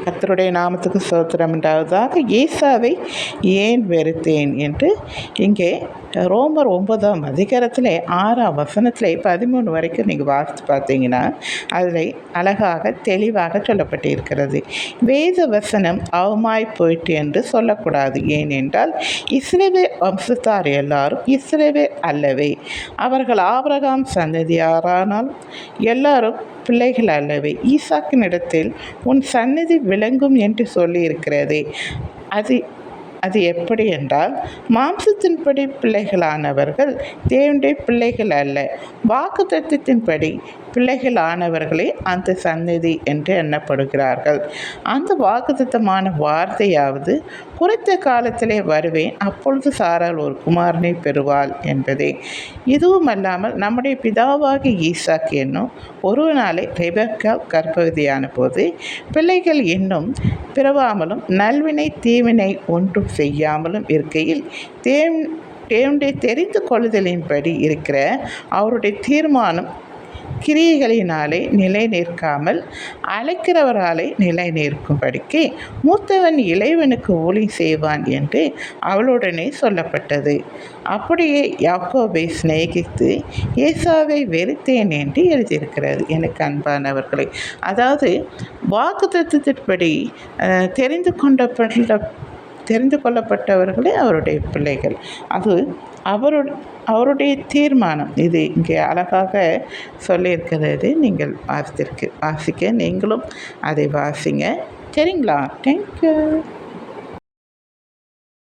கர்த்தருடைய நாமத்துக்கு ஸ்தோத்திரம் உண்டாவதாக. ஏசாவை ஏன் வெறுத்தேன் என்று இங்கே ரோமர் 9ஆம் அதிகாரத்தில் 6ஆம் வசனத்தில் 13 வரைக்கும் நீங்கள் வாசித்து பார்த்தீங்கன்னா அதில் அழகாக தெளிவாக சொல்லப்பட்டிருக்கிறது. வேத வசனம் அவமாய் போயிட்டு என்று சொல்லக்கூடாது. ஏனென்றால் இஸ்ரவேல் வம்சத்தார் எல்லாரும் இஸ்ரவேல் அல்லவே, அவர்கள் ஆபிரகாம் சந்ததியாரானால் எல்லாரும் பிள்ளைகள் அல்லவே. ஈசாக்கினிடத்தில் உன் சந்நிதி விளங்கும் என்று சொல்லியிருக்கிறது. அது எப்படி என்றால், மாம்சத்தின்படி பிள்ளைகளானவர்கள் தேவனுடைய பிள்ளைகள் அல்ல, வாக்குத்தத்தத்தின்படி பிள்ளைகளானவர்களே அந்த சந்நிதி என்று எண்ணப்படுகிறார்கள். அந்த வாக்குத்தத்தமான வார்த்தையாவது, குறித்த காலத்திலே வருவேன், அப்பொழுது சாராள் ஒரு குமாரனை பெறுவாள் என்பதே. இதுவும் அல்லாமல் நம்முடைய பிதாவாகிய ஈசாக்கு என்னும் ஒருவனாலே ரெபெக்கா கர்ப்பவதியான போது பிள்ளைகள் இன்னும் பிறவாமலும் நல்வினை தீவினை ஒன்றும் செய்யாமலும் இருக்கையில் தேவனுடைய தெரிந்து கொள்ளுதலின்படி இருக்கிற அவருடைய தீர்மானம் கிரியைகளினாலே நிலை நிற்காமல் அழைக்கிறவராலே நிலை நிற்கும்படிக்கு மூத்தவன் இளைவனுக்கு ஊழி செய்வான் என்று அவளுடனே சொல்லப்பட்டது. அப்படியே யாக்கோபை சிநேகித்து ஏசாவை வெறுத்தேன் என்று எழுதியிருக்கிறது. எனக்கு அன்பானவர்களே, அதாவது வாக்குத்தத்தத்தின்படி தெரிந்து கொள்ளப்பட்டவர்களே அவருடைய பிள்ளைகள். அது அவருடைய தீர்மானம். இது இங்கே அழகாக சொல்லியிருக்கிறது. நீங்கள் வாசிக்க நீங்களும் அதை வாசிங்க. சரிங்களா? தேங்க்யூ.